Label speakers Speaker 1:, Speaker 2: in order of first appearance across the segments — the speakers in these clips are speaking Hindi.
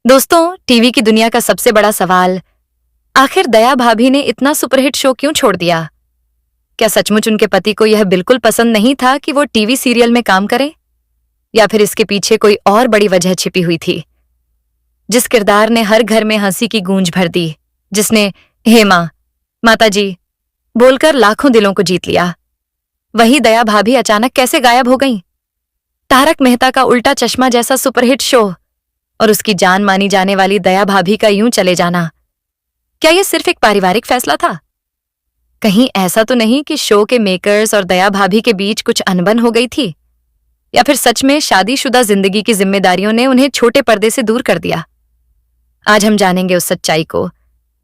Speaker 1: दोस्तों, टीवी की दुनिया का सबसे बड़ा सवाल, आखिर दया भाभी ने इतना सुपरहिट शो क्यों छोड़ दिया? क्या सचमुच उनके पति को यह बिल्कुल पसंद नहीं था कि वो टीवी सीरियल में काम करें? या फिर इसके पीछे कोई और बड़ी वजह छिपी हुई थी? जिस किरदार ने हर घर में हंसी की गूंज भर दी, जिसने हे मां, माताजी बोलकर लाखों दिलों को जीत लिया, वही दया भाभी अचानक कैसे गायब हो गईं? तारक मेहता का उल्टा चश्मा जैसा सुपरहिट शो और उसकी जान मानी जाने वाली दया भाभी का यूं चले जाना, क्या यह सिर्फ एक पारिवारिक फैसला था? कहीं ऐसा तो नहीं कि शो के मेकर्स और दया भाभी के बीच कुछ अनबन हो गई थी? या फिर सच में शादीशुदा जिंदगी की जिम्मेदारियों ने उन्हें छोटे पर्दे से दूर कर दिया? आज हम जानेंगे उस सच्चाई को,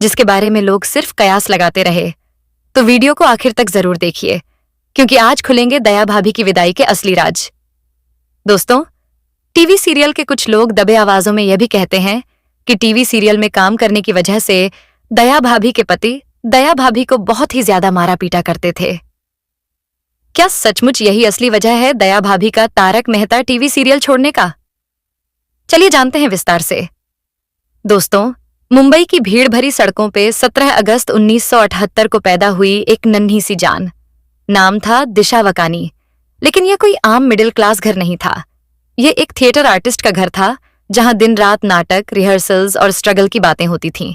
Speaker 1: जिसके बारे में लोग सिर्फ कयास लगाते रहे। तो वीडियो को आखिर तक जरूर देखिए, क्योंकि आज खुलेंगे दया भाभी की विदाई के असली राज। दोस्तों, टीवी सीरियल के कुछ लोग दबे आवाजों में यह भी कहते हैं कि टीवी सीरियल में काम करने की वजह से दया भाभी के पति दया भाभी को बहुत ही ज्यादा मारा पीटा करते थे। क्या सचमुच यही असली वजह है दया भाभी का तारक मेहता टीवी सीरियल छोड़ने का? चलिए जानते हैं विस्तार से। दोस्तों, मुंबई की भीड़ भरी सड़कों पे 17 अगस्त 1978 को पैदा हुई एक नन्ही सी जान। नाम था दिशा वकानी, लेकिन यह कोई आम मिडिल क्लास घर नहीं था। यह एक थिएटर आर्टिस्ट का घर था, जहां दिन रात नाटक, रिहर्सल्स और स्ट्रगल की बातें होती थीं।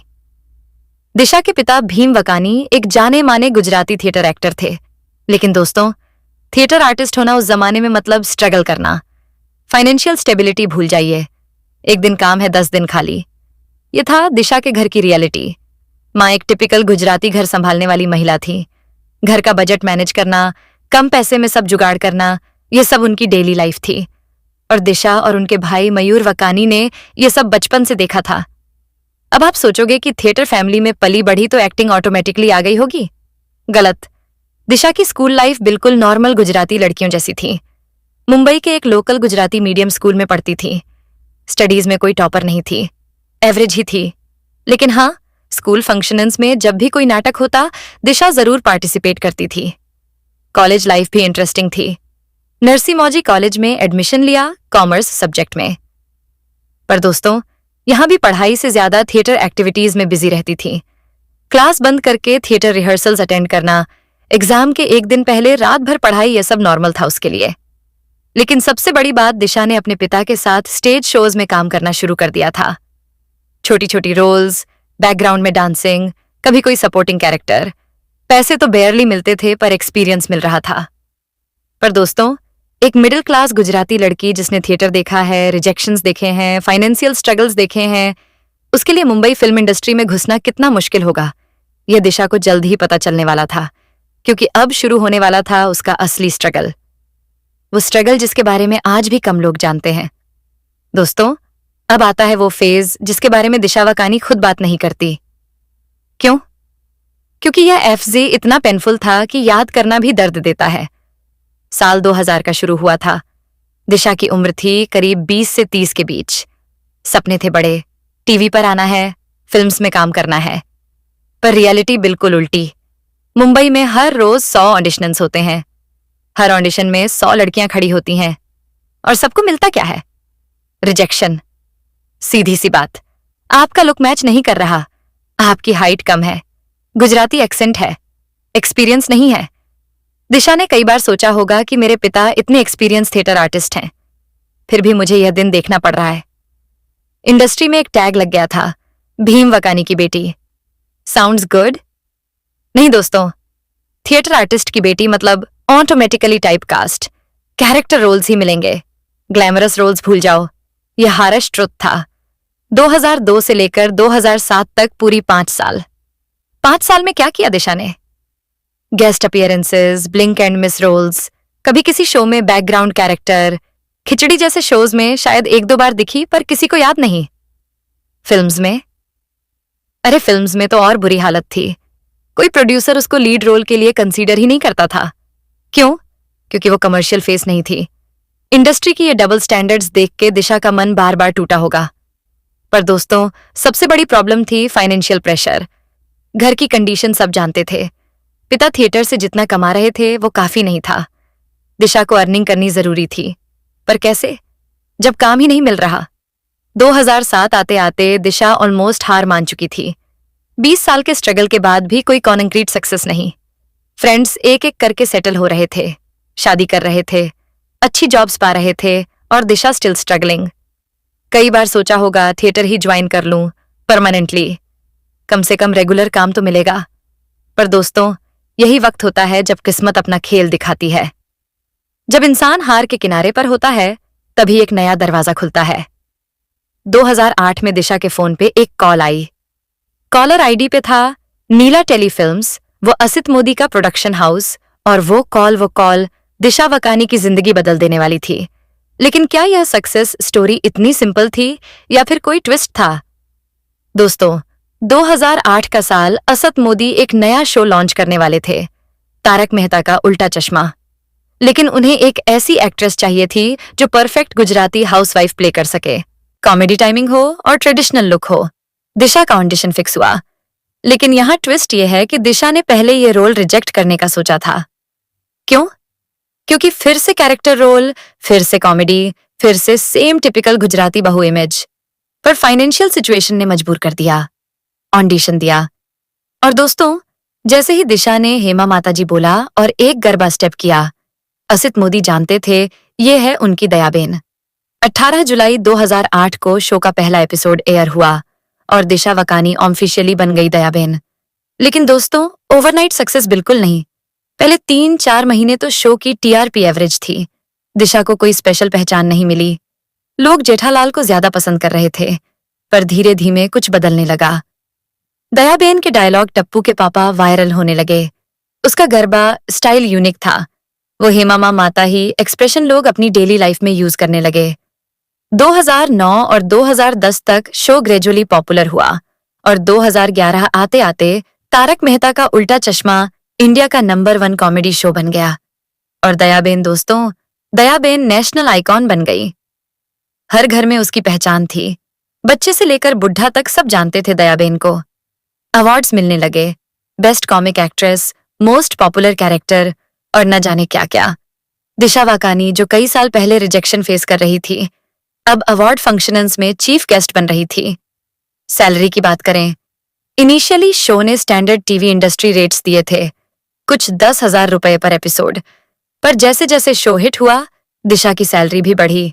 Speaker 1: दिशा के पिता भीम वकानी एक जाने माने गुजराती थिएटर एक्टर थे। लेकिन दोस्तों, थिएटर आर्टिस्ट होना उस जमाने में मतलब स्ट्रगल करना। फाइनेंशियल स्टेबिलिटी भूल जाइए। एक दिन काम है, 10 दिन खाली। यह था दिशा के घर की रियलिटी। माँ एक टिपिकल गुजराती घर संभालने वाली महिला थी। घर का बजट मैनेज करना, कम पैसे में सब जुगाड़ करना, यह सब उनकी डेली लाइफ थी। और दिशा और उनके भाई मयूर वकानी ने यह सब बचपन से देखा था। अब आप सोचोगे कि थिएटर फैमिली में पली बढ़ी तो एक्टिंग ऑटोमेटिकली आ गई होगी। गलत। दिशा की स्कूल लाइफ बिल्कुल नॉर्मल गुजराती लड़कियों जैसी थी। मुंबई के एक लोकल गुजराती मीडियम स्कूल में पढ़ती थी। स्टडीज में कोई टॉपर नहीं थी, एवरेज ही थी। लेकिन हाँ, स्कूल फंक्शंस में जब भी कोई नाटक होता, दिशा जरूर पार्टिसिपेट करती थी। कॉलेज लाइफ भी इंटरेस्टिंग थी। नरसी मौजी कॉलेज में एडमिशन लिया, कॉमर्स सब्जेक्ट में। पर दोस्तों, यहां भी पढ़ाई से ज्यादा थिएटर एक्टिविटीज में बिजी रहती थी। क्लास बंद करके थिएटर रिहर्सल्स अटेंड करना, एग्जाम के एक दिन पहले रात भर पढ़ाई, यह सब नॉर्मल था उसके लिए। लेकिन सबसे बड़ी बात, दिशा ने अपने पिता के साथ स्टेज शोज में काम करना शुरू कर दिया था। छोटी छोटी रोल्स, बैकग्राउंड में डांसिंग, कभी कोई सपोर्टिंग कैरेक्टर। पैसे तो बेयरली मिलते थे, पर एक्सपीरियंस मिल रहा था। पर दोस्तों, एक मिडिल क्लास गुजराती लड़की जिसने थिएटर देखा है, रिजेक्शंस देखे हैं, फाइनेंशियल स्ट्रगल्स देखे हैं, उसके लिए मुंबई फिल्म इंडस्ट्री में घुसना कितना मुश्किल होगा, यह दिशा को जल्द ही पता चलने वाला था। क्योंकि अब शुरू होने वाला था उसका असली स्ट्रगल। वो स्ट्रगल जिसके बारे में आज भी कम लोग जानते हैं। दोस्तों, अब आता है वो फेज जिसके बारे में दिशा वकानी खुद बात नहीं करती। क्यों? क्योंकि यह एफजे इतना पेनफुल था कि याद करना भी दर्द देता है। साल 2000 का शुरू हुआ था। दिशा की उम्र थी करीब 20 से 30 के बीच। सपने थे बड़े, टीवी पर आना है, फिल्म्स में काम करना है। पर रियलिटी बिल्कुल उल्टी। मुंबई में हर रोज 100 ऑडिशंस होते हैं। हर ऑडिशन में 100 लड़कियां खड़ी होती हैं, और सबको मिलता क्या है? रिजेक्शन। सीधी सी बात, आपका लुक मैच नहीं कर रहा, आपकी हाइट कम है, गुजराती एक्सेंट है, एक्सपीरियंस नहीं है। दिशा ने कई बार सोचा होगा कि मेरे पिता इतने एक्सपीरियंस थिएटर आर्टिस्ट हैं, फिर भी मुझे यह दिन देखना पड़ रहा है। इंडस्ट्री में एक टैग लग गया था, भीम वकानी की बेटी। Sounds good? नहीं दोस्तों, थिएटर आर्टिस्ट की बेटी मतलब automatically type cast, character roles ही मिलेंगे। ग्लैमरस रोल्स भूल जाओ, यह हार्श ट्रुथ था। 2002 से लेकर 2007 तक पूरी 5 साल। 5 साल में क्या किया दिशा ने? Guest appearances, blink and miss roles, कभी किसी शो में बैकग्राउंड कैरेक्टर, खिचड़ी जैसे शोज में शायद 1-2 बार दिखी, पर किसी को याद नहीं। फिल्म्स में? अरे फिल्म्स में तो और बुरी हालत थी। कोई प्रोड्यूसर उसको लीड रोल के लिए कंसीडर ही नहीं करता था। क्यों? क्योंकि वो कमर्शियल फेस नहीं थी। इंडस्ट्री की ये डबल स्टैंडर्ड्स देख के दिशा का मन बार बार टूटा होगा। पर दोस्तों, सबसे बड़ी प्रॉब्लम थी फाइनेंशियल प्रेशर। घर की कंडीशन सब जानते थे। पिता थिएटर से जितना कमा रहे थे वो काफी नहीं था। दिशा को अर्निंग करनी जरूरी थी, पर कैसे, जब काम ही नहीं मिल रहा? 2007 आते आते दिशा ऑलमोस्ट हार मान चुकी थी। 20 साल के स्ट्रगल के बाद भी कोई कॉन्क्रीट सक्सेस नहीं। फ्रेंड्स एक एक करके सेटल हो रहे थे, शादी कर रहे थे, अच्छी जॉब्स पा रहे थे और दिशा स्टिल स्ट्रगलिंग। कई बार सोचा होगा थिएटर ही ज्वाइन कर लूं परमानेंटली, कम से कम रेगुलर काम तो मिलेगा। पर दोस्तों, यही वक्त होता है जब किस्मत अपना खेल दिखाती है। जब इंसान हार के किनारे पर होता है, तभी एक नया दरवाजा खुलता है। 2008 में दिशा के फोन पे एक कॉल आई। कॉलर आईडी पे था नीला टेलीफिल्म्स, वो असित मोदी का प्रोडक्शन हाउस, और वो कॉल दिशा वकानी की जिंदगी बदल देने वाली थी। लेकिन क्या यह सक्सेस स्टोरी इतनी सिंपल थी या फिर कोई ट्विस्ट था? दोस्तों, 2008 का साल असत मोदी एक नया शो लॉन्च करने वाले थे, तारक मेहता का उल्टा चश्मा। लेकिन उन्हें एक ऐसी एक्ट्रेस चाहिए थी जो परफेक्ट गुजराती हाउसवाइफ प्ले कर सके, कॉमेडी टाइमिंग हो और ट्रेडिशनल लुक हो। दिशा का ऑडिशन फिक्स हुआ, लेकिन यहाँ ट्विस्ट ये है कि दिशा ने पहले ये रोल रिजेक्ट करने का सोचा था। क्यों? क्योंकि फिर से कैरेक्टर रोल, फिर से कॉमेडी, फिर से सेम टिपिकल गुजराती बहू इमेज। पर फाइनेंशियल सिचुएशन ने मजबूर कर दिया। ऑडिशन दिया, और दोस्तों, जैसे ही दिशा ने हेमा माताजी बोला और एक गरबा स्टेप किया, असित मोदी जानते थे ये है उनकी दयाबेन। 18 जुलाई 2008 को शो का पहला एपिसोड एयर हुआ और दिशा वकानी ऑफिशियली बन गई दयाबेन। लेकिन दोस्तों, ओवरनाइट सक्सेस बिल्कुल नहीं। पहले 3-4 महीने तो शो की टीआरपी एवरेज थी। दिशा को कोई स्पेशल पहचान नहीं मिली। लोग जेठालाल को ज्यादा पसंद कर रहे थे, पर धीरे धीरे कुछ बदलने लगा। दयाबेन के डायलॉग टप्पू के पापा वायरल होने लगे। उसका गरबा स्टाइल यूनिक था। वो हेमा माता ही एक्सप्रेशन लोग अपनी डेली लाइफ में यूज करने लगे। 2009 और 2010 तक शो ग्रेजुअली पॉपुलर हुआ और 2011 आते आते तारक मेहता का उल्टा चश्मा इंडिया का नंबर 1 कॉमेडी शो बन गया। और दयाबेन दोस्तों, दयाबेन नेशनल आइकॉन बन गई। हर घर में उसकी पहचान थी। बच्चे से लेकर बुढ़ा तक सब जानते थे दयाबेन को। अवार्ड्स मिलने लगे, best comic actress, most popular character और न जाने क्या क्या। दिशा वाकानी, जो कई साल पहले रिजेक्शन फेस कर रही थी, अब अवार्ड फंक्शंस में चीफ गेस्ट बन रही थी। सैलरी की बात करें, इनिशियली शो ने स्टैंडर्ड टीवी इंडस्ट्री रेट्स दिए थे, कुछ 10,000 रुपए पर एपिसोड। पर जैसे जैसे शो हिट हुआ, दिशा की सैलरी भी बढ़ी।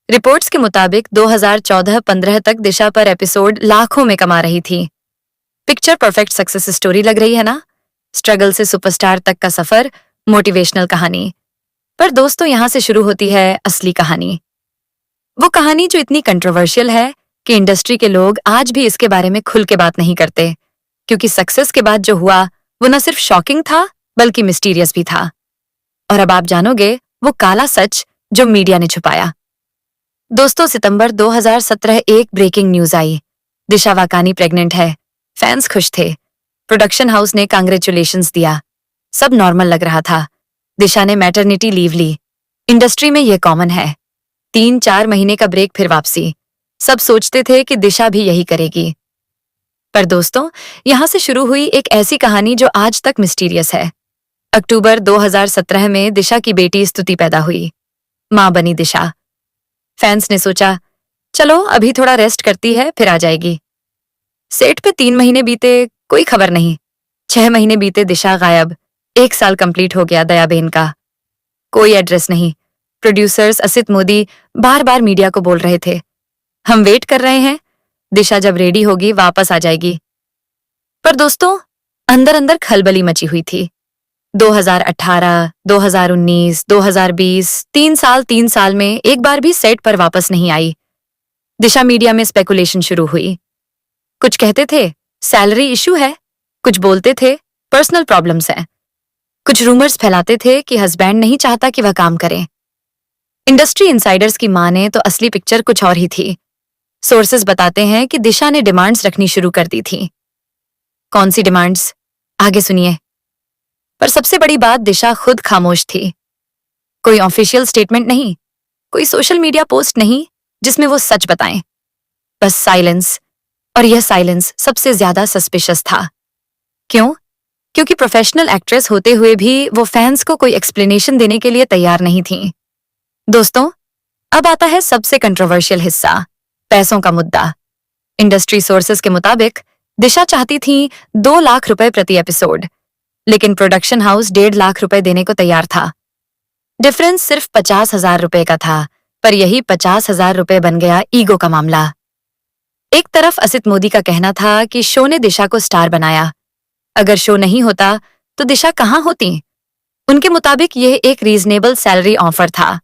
Speaker 1: रिपोर्ट्स के मुताबिक 2014-15 तक दिशा पर एपिसोड लाखों में कमा रही थी। पिक्चर परफेक्ट सक्सेस स्टोरी लग रही है ना? स्ट्रगल से सुपरस्टार तक का सफर, मोटिवेशनल कहानी। पर दोस्तों, यहां से शुरू होती है असली कहानी। वो कहानी जो इतनी कंट्रोवर्शियल है कि इंडस्ट्री के लोग आज भी इसके बारे में खुल के बात नहीं करते, क्योंकि सक्सेस के बाद जो हुआ वो न सिर्फ शॉकिंग था बल्कि मिस्टीरियस भी था। और अब आप जानोगे वो काला सच जो मीडिया ने छुपाया। दोस्तों, सितंबर 2017 एक ब्रेकिंग न्यूज आई। दिशा वाकानी प्रेग्नेंट है। फैंस खुश थे। प्रोडक्शन हाउस ने कांग्रेचुलेशंस दिया। सब नॉर्मल लग रहा था। दिशा ने मैटरनिटी लीव ली। इंडस्ट्री में ये कॉमन है। 3-4 महीने का ब्रेक, फिर वापसी। सब सोचते थे कि दिशा भी यही करेगी। पर दोस्तों, यहां से शुरू हुई एक ऐसी कहानी जो आज तक मिस्टीरियस है। अक्टूबर 2017 में दिशा की बेटी स्तुति पैदा हुई। मां बनी दिशा। फैंस ने सोचा, चलो अभी थोड़ा रेस्ट करती है, फिर आ जाएगी। सेट पे 3 महीने बीते, कोई खबर नहीं। 6 महीने बीते, दिशा गायब। 1 साल कंप्लीट हो गया दयाबेन का। कोई एड्रेस नहीं। प्रोड्यूसर्स असित मोदी बार बार मीडिया को बोल रहे थे, हम वेट कर रहे हैं, दिशा जब रेडी होगी वापस आ जाएगी। पर दोस्तों, अंदर अंदर खलबली मची हुई थी। 2018, 2019, 2020, 3 साल में एक बार भी सेट पर वापस नहीं आई। दिशा मीडिया में स्पेकुलेशन शुरू हुई। कुछ कहते थे सैलरी इशू है, कुछ बोलते थे पर्सनल प्रॉब्लम्स हैं, कुछ रूमर्स फैलाते थे कि हस्बैंड नहीं चाहता कि वह काम करे। इंडस्ट्री इनसाइडर्स की माने तो असली पिक्चर कुछ और ही थी। सोर्सेस बताते हैं कि दिशा ने डिमांड्स रखनी शुरू कर दी थी। कौन सी डिमांड्स? आगे सुनिए। पर सबसे बड़ी बात, दिशा खुद खामोश थी। कोई ऑफिशियल स्टेटमेंट नहीं, कोई सोशल मीडिया पोस्ट नहीं जिसमें वो सच बताएं। बस साइलेंस। और यह साइलेंस सबसे ज्यादा सस्पिशियस था। क्यों? क्योंकि प्रोफेशनल एक्ट्रेस होते हुए भी वो फैंस को कोई एक्सप्लेनेशन देने के लिए तैयार नहीं थी। दोस्तों, अब आता है सबसे कंट्रोवर्शियल हिस्सा, पैसों का मुद्दा। इंडस्ट्री सोर्सेस के मुताबिक दिशा चाहती थी 2 लाख रुपए प्रति एपिसोड, लेकिन प्रोडक्शन हाउस 1.5 लाख रुपए देने को तैयार था। डिफरेंस सिर्फ 50,000 रुपए का था, पर यही 50,000 रुपए बन गया ईगो का मामला। एक तरफ असित मोदी का कहना था कि शो ने दिशा को स्टार बनाया, अगर शो नहीं होता तो दिशा कहां होती। उनके मुताबिक यह एक रीजनेबल सैलरी ऑफर था।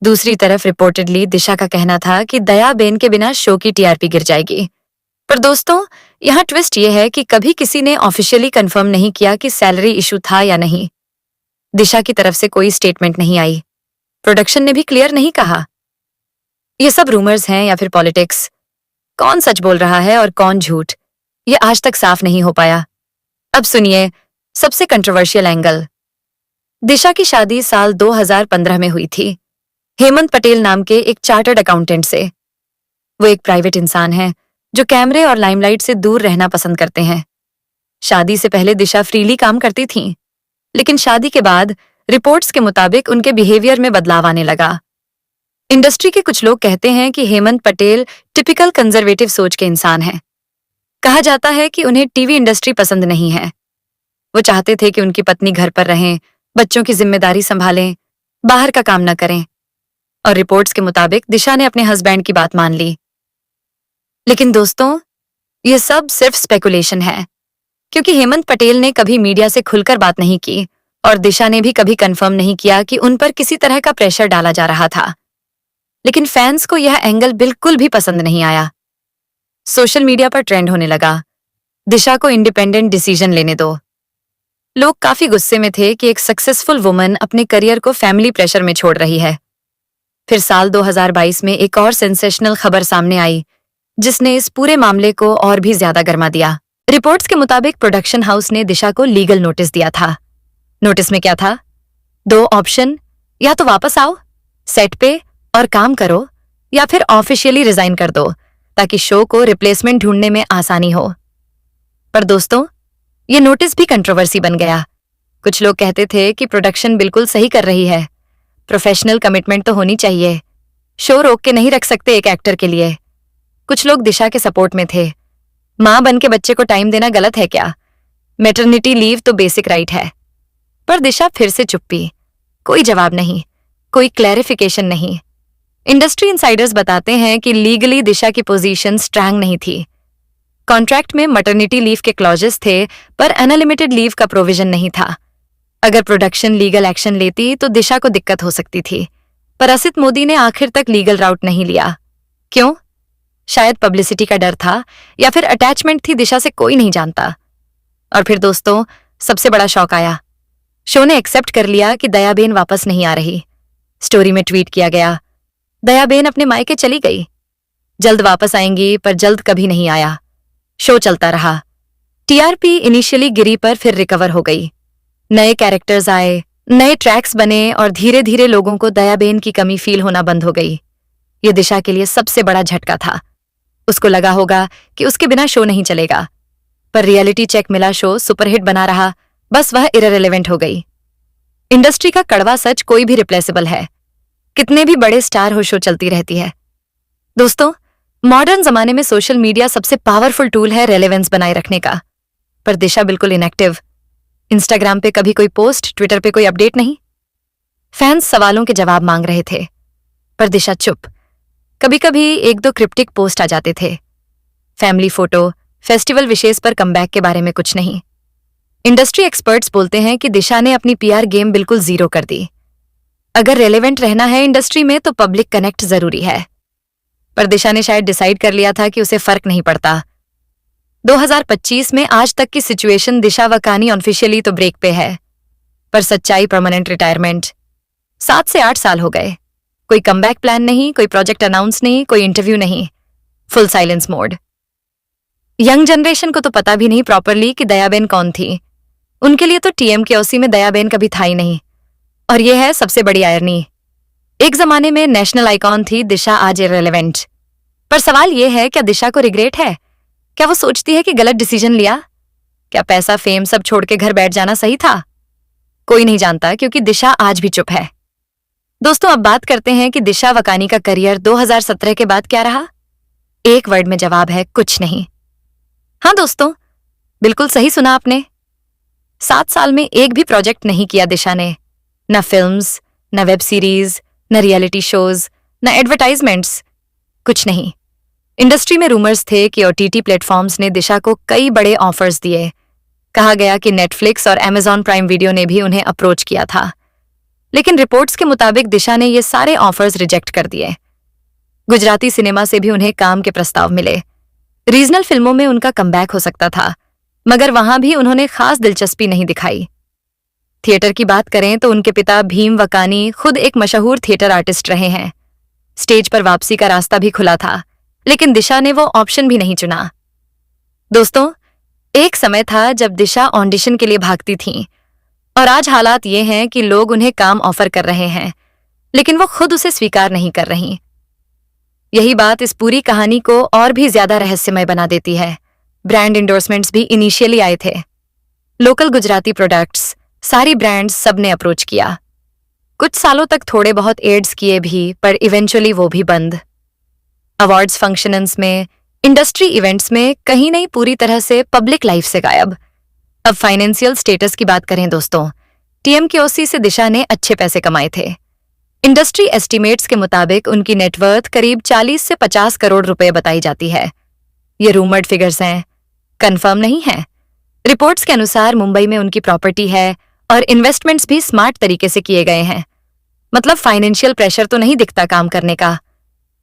Speaker 1: दूसरी तरफ रिपोर्टेडली दिशा का कहना था कि दयाबेन के बिना शो की टीआरपी गिर जाएगी। पर दोस्तों, यहाँ ट्विस्ट ये है कि कभी किसी ने ऑफिशियली कंफर्म नहीं किया कि सैलरी इशू था या नहीं। दिशा की तरफ से कोई स्टेटमेंट नहीं आई, प्रोडक्शन ने भी क्लियर नहीं कहा। ये सब रूमर्स हैं या फिर पॉलिटिक्स, कौन सच बोल रहा है और कौन झूठ, ये आज तक साफ नहीं हो पाया। अब सुनिए सबसे कंट्रोवर्शियल एंगल। दिशा की शादी साल 2015 में हुई थी, हेमंत पटेल नाम के एक चार्टर्ड अकाउंटेंट से। वो एक प्राइवेट इंसान है जो कैमरे और लाइमलाइट से दूर रहना पसंद करते हैं। शादी से पहले दिशा फ्रीली काम करती थीं, लेकिन शादी के बाद रिपोर्ट्स के मुताबिक उनके बिहेवियर में बदलाव आने लगा। इंडस्ट्री के कुछ लोग कहते हैं कि हेमंत पटेल टिपिकल कंजर्वेटिव सोच के इंसान हैं। कहा जाता है कि उन्हें टीवी इंडस्ट्री पसंद नहीं है। वो चाहते थे कि उनकी पत्नी घर पर रहें, बच्चों की जिम्मेदारी संभालें, बाहर का काम न करें। और रिपोर्ट्स के मुताबिक दिशा ने अपने हस्बैंड की बात मान ली। लेकिन दोस्तों, ये सब सिर्फ स्पेकुलेशन है, क्योंकि हेमंत पटेल ने कभी मीडिया से खुलकर बात नहीं की और दिशा ने भी कभी कंफर्म नहीं किया कि उन पर किसी तरह का प्रेशर डाला जा रहा था। लेकिन फैंस को यह एंगल बिल्कुल भी पसंद नहीं आया। सोशल मीडिया पर ट्रेंड होने लगा, दिशा को इंडिपेंडेंट डिसीजन लेने दो। लोग काफी गुस्से में थे कि एक सक्सेसफुल वुमन अपने करियर को फैमिली प्रेशर में छोड़ रही है। फिर साल 2022 में एक और सेंसेशनल खबर सामने आई, जिसने इस पूरे मामले को और भी ज्यादा गर्मा दिया। रिपोर्ट्स के मुताबिक प्रोडक्शन हाउस ने दिशा को लीगल नोटिस दिया था। नोटिस में क्या था? 2 ऑप्शन, या तो वापस आओ सेट पे और काम करो, या फिर ऑफिशियली रिजाइन कर दो ताकि शो को रिप्लेसमेंट ढूंढने में आसानी हो। पर दोस्तों, ये नोटिस भी कंट्रोवर्सी बन गया। कुछ लोग कहते थे कि प्रोडक्शन बिल्कुल सही कर रही है, प्रोफेशनल कमिटमेंट तो होनी चाहिए, शो रोक के नहीं रख सकते एक एक्टर के लिए। कुछ लोग दिशा के सपोर्ट में थे, मां बन के बच्चे को टाइम देना गलत है क्या? मैटरनिटी लीव तो बेसिक राइट है। पर दिशा फिर से चुप्पी, कोई जवाब नहीं, कोई क्लैरिफिकेशन नहीं। इंडस्ट्री इनसाइडर्स बताते हैं कि लीगली दिशा की पोजीशन स्ट्रांग नहीं थी। कॉन्ट्रैक्ट में मैटरनिटी लीव के क्लॉजेस थे, पर अनलिमिटेड लीव का प्रोविजन नहीं था। अगर प्रोडक्शन लीगल एक्शन लेती तो दिशा को दिक्कत हो सकती थी, पर असित मोदी ने आखिर तक लीगल राउट नहीं लिया। क्यों? शायद पब्लिसिटी का डर था, या फिर अटैचमेंट थी दिशा से, कोई नहीं जानता। और फिर दोस्तों, सबसे बड़ा शॉक आया। शो ने एक्सेप्ट कर लिया कि दयाबेन वापस नहीं आ रही। स्टोरी में ट्वीट किया गया, दयाबेन अपने मायके चली गई, जल्द वापस आएंगी, पर जल्द कभी नहीं आया। शो चलता रहा, टीआरपी इनिशियली गिरी पर फिर रिकवर हो गई। नए कैरेक्टर्स आए, नए ट्रैक्स बने और धीरे धीरे लोगों को दयाबेन की कमी फील होना बंद हो गई। ये दिशा के लिए सबसे बड़ा झटका था। उसको लगा होगा कि उसके बिना शो नहीं चलेगा, पर रियलिटी चेक मिला, शो सुपरहिट बना रहा, बस वह इररिलेवेंट हो गई। इंडस्ट्री का कड़वा सच, कोई भी रिप्लेसेबल है, कितने भी बड़े स्टार हो, शो चलती रहती है। दोस्तों, मॉडर्न जमाने में सोशल मीडिया सबसे पावरफुल टूल है रेलेवेंस बनाए रखने का, पर दिशा बिल्कुल इनएक्टिव। इंस्टाग्राम पे कभी कोई पोस्ट, ट्विटर पे कोई अपडेट नहीं। फैंस सवालों के जवाब मांग रहे थे, पर दिशा चुप। कभी कभी 1-2 क्रिप्टिक पोस्ट आ जाते थे, फैमिली फोटो, फेस्टिवल विशेष पर कमबैक के बारे में कुछ नहीं। इंडस्ट्री एक्सपर्ट्स बोलते हैं कि दिशा ने अपनी पीआर गेम बिल्कुल जीरो कर दी। अगर रेलेवेंट रहना है इंडस्ट्री में तो पब्लिक कनेक्ट जरूरी है, पर दिशा ने शायद डिसाइड कर लिया था कि उसे फर्क नहीं पड़ता। 2025 में आज तक की सिचुएशन, दिशा वकानी ऑफिशियली तो ब्रेक पे है, पर सच्चाई परमानेंट रिटायरमेंट। 7 से 8 साल हो गए, कोई कमबैक प्लान नहीं, कोई प्रोजेक्ट अनाउंस नहीं, कोई इंटरव्यू नहीं, full silence mode. Young generation को तो पता भी नहीं प्रॉपरली कि दयाबेन कौन थी। उनके लिए तो टीएमकेओसी में दयाबेन कभी था ही नहीं। और यह है सबसे बड़ी आयरनी, एक जमाने में नेशनल आइकॉन थी दिशा, आज इररिलेवेंट। पर सवाल यह है, क्या दिशा को रिग्रेट है? क्या वो सोचती है कि गलत डिसीजन लिया? क्या पैसा, फेम सब छोड़ के घर बैठ जाना सही था? कोई नहीं जानता, क्योंकि दिशा आज भी चुप है। दोस्तों, अब बात करते हैं कि दिशा वकानी का करियर 2017 के बाद क्या रहा। एक वर्ड में जवाब है कुछ नहीं। हाँ दोस्तों, बिल्कुल सही सुना आपने। 7 साल में एक भी प्रोजेक्ट नहीं किया दिशा ने। न फिल्म्स, न वेब सीरीज, न रियलिटी शोज, न एडवर्टाइजमेंट्स, कुछ नहीं। इंडस्ट्री में रूमर्स थे कि ओटीटी प्लेटफॉर्म्स ने दिशा को कई बड़े ऑफर्स दिए। कहा गया कि नेटफ्लिक्स और अमेजॉन प्राइम वीडियो ने भी उन्हें अप्रोच किया था, लेकिन रिपोर्ट्स के मुताबिक दिशा ने ये सारे ऑफर्स रिजेक्ट कर दिए। गुजराती सिनेमा से भी उन्हें काम के प्रस्ताव मिले। रीजनल फिल्मों में उनका कमबैक हो सकता था, मगर वहां भी उन्होंने खास दिलचस्पी नहीं दिखाई। थिएटर की बात करें तो उनके पिता भीम वकानी खुद एक मशहूर थिएटर आर्टिस्ट रहे हैं। स्टेज पर वापसी का रास्ता भी खुला था, लेकिन दिशा ने वो ऑप्शन भी नहीं चुना। दोस्तों, एक समय था जब दिशा ऑडिशन के लिए भागती थीं, और आज हालात ये हैं कि लोग उन्हें काम ऑफर कर रहे हैं, लेकिन वो खुद उसे स्वीकार नहीं कर रही। यही बात इस पूरी कहानी को और भी ज्यादा रहस्यमय बना देती है। ब्रांड इंडोर्समेंट्स भी इनिशियली आए थे। लोकल गुजराती प्रोडक्ट्स, सारी ब्रांड्स सबने अप्रोच किया। कुछ सालों तक थोड़े बहुत एड्स किए भी, पर इवेंचुअली वो भी बंद। अवार्ड्स फंक्शंस में, इंडस्ट्री इवेंट्स में, कहीं नहीं पूरी तरह से पब्लिक लाइफ से गायब। अब फाइनेंशियल स्टेटस की बात करें दोस्तों, टीएमकेओसी से दिशा ने अच्छे पैसे कमाए थे। इंडस्ट्री एस्टिमेट्स के मुताबिक उनकी नेटवर्थ करीब 40 से 50 करोड़ रुपए बताई जाती है। ये रूमर्ड फिगर्स हैं, कंफर्म नहीं है। रिपोर्ट्स के अनुसार मुंबई में उनकी प्रॉपर्टी है और इन्वेस्टमेंट्स भी स्मार्ट तरीके से किए गए हैं। मतलब फाइनेंशियल प्रेशर तो नहीं दिखता काम करने का।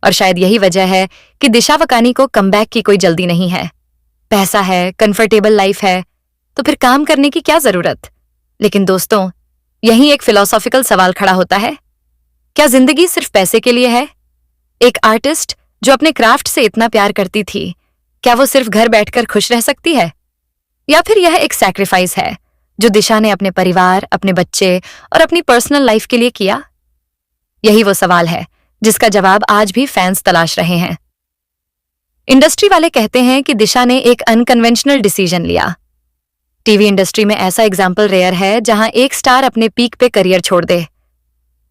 Speaker 1: और शायद यही वजह है कि दिशा वकानी को कमबैक की कोई जल्दी नहीं है। पैसा है, कंफर्टेबल लाइफ है, तो फिर काम करने की क्या जरूरत। लेकिन दोस्तों, यही एक फिलोसॉफिकल सवाल खड़ा होता है, क्या जिंदगी सिर्फ पैसे के लिए है? एक आर्टिस्ट जो अपने क्राफ्ट से इतना प्यार करती थी, क्या वो सिर्फ घर बैठकर खुश रह सकती है? या फिर यह एक सैक्रिफाइस है जो दिशा ने अपने परिवार, अपने बच्चे और अपनी पर्सनल लाइफ के लिए किया? यही वो सवाल है जिसका जवाब आज भी फैंस तलाश रहे हैं। इंडस्ट्री वाले कहते हैं कि दिशा ने एक अनकन्वेंशनल डिसीजन लिया। टीवी इंडस्ट्री में ऐसा एग्जाम्पल रेयर है जहां एक स्टार अपने पीक पे करियर छोड़ दे।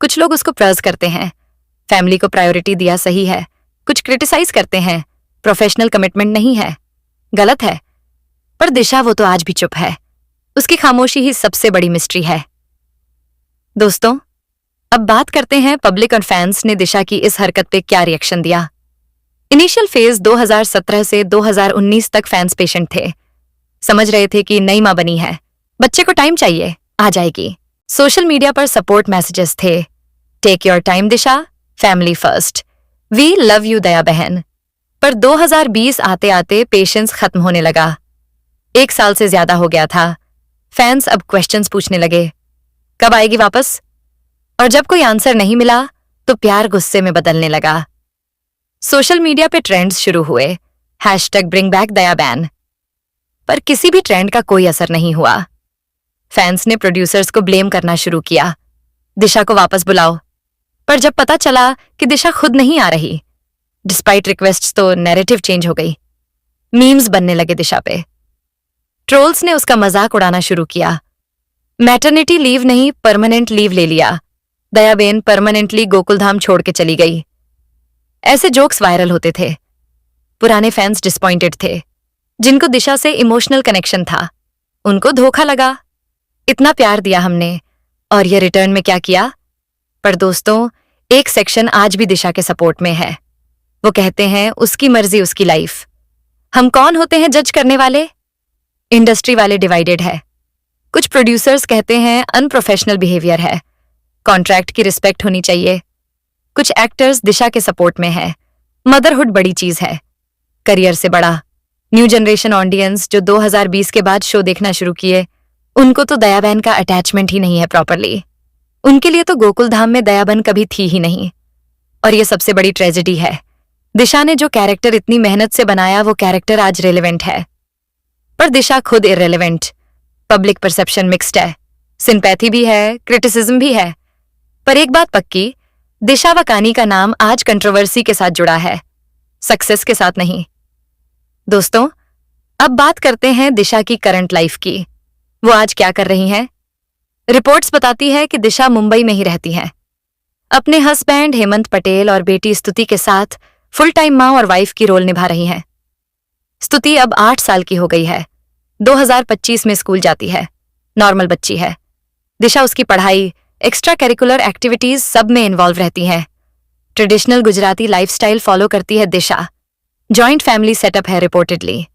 Speaker 1: कुछ लोग उसको प्रज़ करते हैं, फैमिली को प्रायोरिटी दिया सही है। कुछ क्रिटिसाइज करते हैं, प्रोफेशनल कमिटमेंट नहीं है, गलत है। पर दिशा वो तो आज भी चुप है। उसकी खामोशी ही सबसे बड़ी मिस्ट्री है। दोस्तों, अब बात करते हैं पब्लिक और फैंस ने दिशा की इस हरकत पे क्या रिएक्शन दिया। इनिशियल फेज 2017 से 2019 तक फैंस पेशेंट थे। समझ रहे थे कि नई मां बनी है, बच्चे को टाइम चाहिए, आ जाएगी। सोशल मीडिया पर सपोर्ट मैसेजेस थे, take your time Disha, family first, we love you Daya बहन। पर 2020 आते आते पेशेंस खत्म होने लगा। 1 साल से ज्यादा हो गया था। फैंस अब क्वेश्चंस पूछने लगे, कब आएगी वापस? और जब कोई आंसर नहीं मिला तो प्यार गुस्से में बदलने लगा। सोशल मीडिया पे ट्रेंड्स शुरू हुए, #ब्रिंग बैक दया बैन। पर किसी भी ट्रेंड का कोई असर नहीं हुआ। फैंस ने प्रोड्यूसर्स को ब्लेम करना शुरू किया, दिशा को वापस बुलाओ। पर जब पता चला कि दिशा खुद नहीं आ रही, डिस्पाइट रिक्वेस्ट्स, तो नैरेटिव चेंज हो गई। मीम्स बनने लगे दिशा पे। ट्रोल्स ने उसका मजाक उड़ाना शुरू किया। मैटरनिटी लीव नहीं, परमानेंट लीव ले लिया। दयाबेन परमानेंटली गोकुलधाम छोड़ के चली गई। ऐसे जोक्स वायरल होते थे। पुराने फैंस डिसपॉइंटेड थे। जिनको दिशा से इमोशनल कनेक्शन था, उनको धोखा लगा। इतना प्यार दिया हमने, और ये रिटर्न में क्या किया? पर दोस्तों, एक सेक्शन आज भी दिशा के सपोर्ट में है। वो कहते हैं उसकी मर्जी उसकी लाइफ। हम कौन होते हैं जज करने वाले? इंडस्ट्री वाले डिवाइडेड है। कुछ प्रोड्यूसर्स कहते हैं अनप्रोफेशनल बिहेवियर है, कॉन्ट्रैक्ट की रिस्पेक्ट होनी चाहिए। कुछ एक्टर्स दिशा के सपोर्ट में है, मदरहुड बड़ी चीज है, करियर से बड़ा। न्यू जनरेशन ऑडियंस जो 2020 के बाद शो देखना शुरू किए, उनको तो दयाबहन का अटैचमेंट ही नहीं है प्रॉपरली। उनके लिए तो गोकुलधाम में दयाबहन कभी थी ही नहीं। और ये सबसे बड़ी ट्रेजेडी है। दिशा ने जो कैरेक्टर इतनी मेहनत से बनाया, वो कैरेक्टर आज रेलेवेंट है, पर दिशा खुद इररेलेवेंट। पब्लिक परसेप्शन मिक्स्ड है, सिंपैथी भी है, क्रिटिसिज्म भी है। पर एक बात पक्की, दिशा वकानी का नाम आज कंट्रोवर्सी के साथ जुड़ा है, सक्सेस के साथ नहीं। दोस्तों, अब बात करते हैं दिशा की करंट लाइफ की। वो आज क्या कर रही हैं? रिपोर्ट्स बताती है कि दिशा मुंबई में ही रहती हैं, अपने हस्बैंड हेमंत पटेल और बेटी स्तुति के साथ फुल टाइम माँ और वाइफ की रोल निभा रही हैं। स्तुति अब 8 साल की हो गई है, 2025 में स्कूल जाती है, नॉर्मल बच्ची है। दिशा उसकी पढ़ाई, एक्स्ट्रा करिकुलर एक्टिविटीज सब में इन्वॉल्व रहती हैं। ट्रेडिशनल गुजराती लाइफस्टाइल फॉलो करती है दिशा। जॉइंट फैमिली सेटअप है रिपोर्टेडली।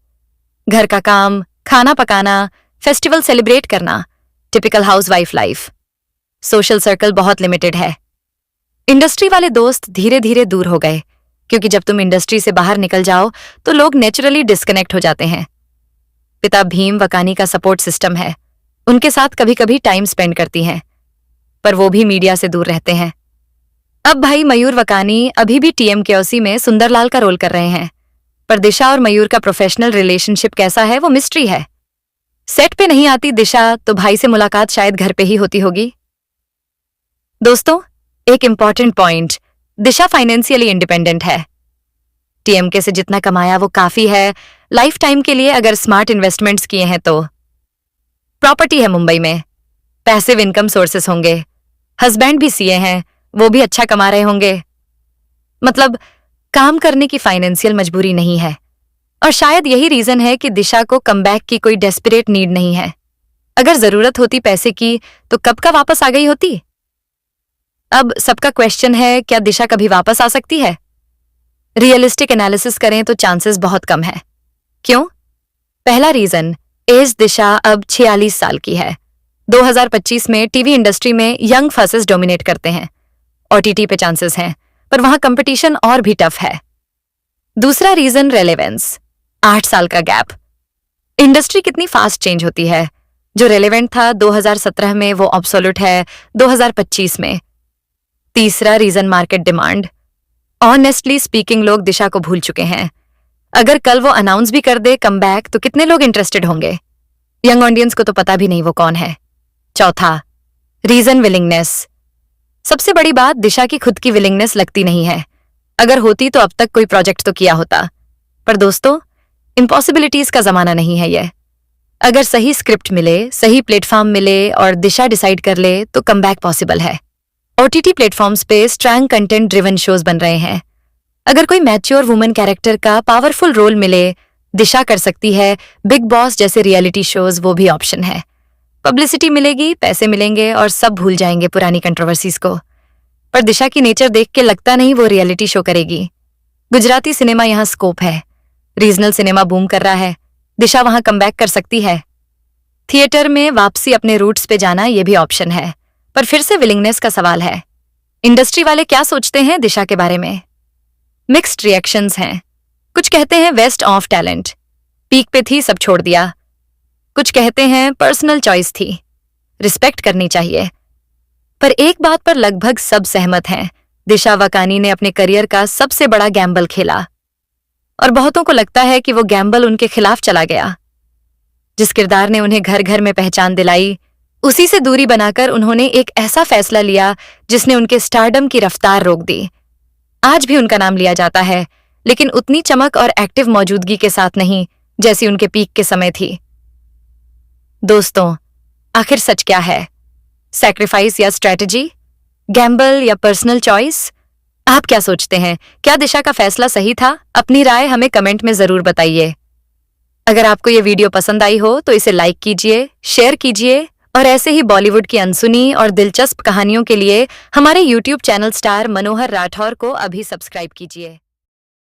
Speaker 1: घर का काम, खाना पकाना, फेस्टिवल सेलिब्रेट करना, typical housewife life. Social circle बहुत लिमिटेड है। इंडस्ट्री वाले दोस्त धीरे धीरे दूर हो गए, क्योंकि जब तुम इंडस्ट्री से बाहर निकल जाओ तो लोग नेचुरली डिस्कनेक्ट हो जाते हैं। पिता भीम वकानी का सपोर्ट सिस्टम है, उनके साथ कभी कभी टाइम स्पेंड करती हैं, पर वो भी मीडिया से दूर रहते हैं। अब भाई मयूर वकानी अभी भी TMKOC में सुंदरलाल का रोल कर रहे हैं, पर दिशा और मयूर का प्रोफेशनल रिलेशनशिप कैसा है वो मिस्ट्री है। सेट पे नहीं आती दिशा तो भाई से मुलाकात शायद घर पे ही होती होगी। दोस्तों, एक इंपॉर्टेंट पॉइंट, दिशा फाइनेंशियली इंडिपेंडेंट है। TMK से जितना कमाया वो काफी है लाइफ टाइम के लिए अगर स्मार्ट इन्वेस्टमेंट्स किए हैं तो। प्रॉपर्टी है मुंबई में, पैसिव इनकम सोर्सेस होंगे, हस्बैंड भी CA हैं, वो भी अच्छा कमा रहे होंगे। मतलब काम करने की फाइनेंशियल मजबूरी नहीं है, और शायद यही रीजन है कि दिशा को कमबैक की कोई डेस्परेट नीड नहीं है। अगर जरूरत होती पैसे की तो कब का वापस आ गई होती। अब सबका क्वेश्चन है, क्या दिशा कभी वापस आ सकती है? रियलिस्टिक एनालिसिस करें तो चांसेस बहुत कम है। क्यों? पहला रीजन, एज दिशा अब 46 साल की है। 2025 में टीवी इंडस्ट्री में यंग फेसेस डोमिनेट करते हैं। OTT पे चांसेस हैं, पर वहां कंपटीशन और भी टफ है। दूसरा रीजन, रेलेवेंस, 8 साल का गैप। इंडस्ट्री कितनी फास्ट चेंज होती है, जो रेलेवेंट था 2017 में वो ऑब्सोल्यूट है 2025 में। तीसरा reason, market demand. Honestly speaking लोग दिशा को भूल चुके हैं। अगर कल वो अनाउंस भी कर दे कमबैक तो कितने लोग इंटरेस्टेड होंगे? यंग ऑडियंस को तो पता भी नहीं वो कौन है। चौथा रीजन, विलिंगनेस। सबसे बड़ी बात, दिशा की खुद की विलिंगनेस लगती नहीं है। अगर होती तो अब तक कोई प्रोजेक्ट तो किया होता। पर दोस्तों, इम्पॉसिबिलिटीज का जमाना नहीं है ये। अगर सही स्क्रिप्ट मिले, सही प्लेटफॉर्म मिले और दिशा डिसाइड कर ले तो कमबैक पॉसिबल है। OTT प्लेटफॉर्म्स पे स्ट्रॉन्ग कंटेंट ड्रिवन शोज बन रहे हैं। अगर कोई मैच्योर वुमन कैरेक्टर का पावरफुल रोल मिले, दिशा कर सकती है। बिग बॉस जैसे रियलिटी शोज वो भी ऑप्शन है। पब्लिसिटी मिलेगी, पैसे मिलेंगे और सब भूल जाएंगे पुरानी कंट्रोवर्सीज को। पर दिशा की नेचर देख के लगता नहीं वो रियलिटी शो करेगी। गुजराती सिनेमा यहाँ स्कोप है, रीजनल सिनेमा बूम कर रहा है, दिशा वहां कमबैक कर सकती है। थिएटर में वापसी अपने रूट्स पे जाना ये भी ऑप्शन है, पर फिर से विलिंगनेस का सवाल है। इंडस्ट्री वाले क्या सोचते हैं दिशा के बारे में? मिक्स्ड रिएक्शंस हैं। कुछ कहते हैं वेस्ट ऑफ टैलेंट, पीक पे थी सब छोड़ दिया। कुछ कहते हैं पर्सनल चॉइस थी, रिस्पेक्ट करनी चाहिए। पर एक बात पर लगभग सब सहमत हैं, दिशा वकानी ने अपने करियर का सबसे बड़ा गैम्बल खेला, और बहुतों को लगता है कि वो गैम्बल उनके खिलाफ चला गया। जिस किरदार ने उन्हें घर घर में पहचान दिलाई, उसी से दूरी बनाकर उन्होंने एक ऐसा फैसला लिया जिसने उनके स्टारडम की रफ्तार रोक दी। आज भी उनका नाम लिया जाता है, लेकिन उतनी चमक और एक्टिव मौजूदगी के साथ नहीं जैसी उनके पीक के समय थी। दोस्तों, आखिर सच क्या है? सैक्रिफाइस या स्ट्रेटजी, गैम्बल या पर्सनल चॉइस? आप क्या सोचते हैं? क्या दिशा का फैसला सही था? अपनी राय हमें कमेंट में जरूर बताइए। अगर आपको ये वीडियो पसंद आई हो तो इसे लाइक कीजिए, शेयर कीजिए, और ऐसे ही बॉलीवुड की अनसुनी और दिलचस्प कहानियों के लिए हमारे YouTube चैनल स्टार मनोहर राठौर को अभी सब्सक्राइब कीजिए।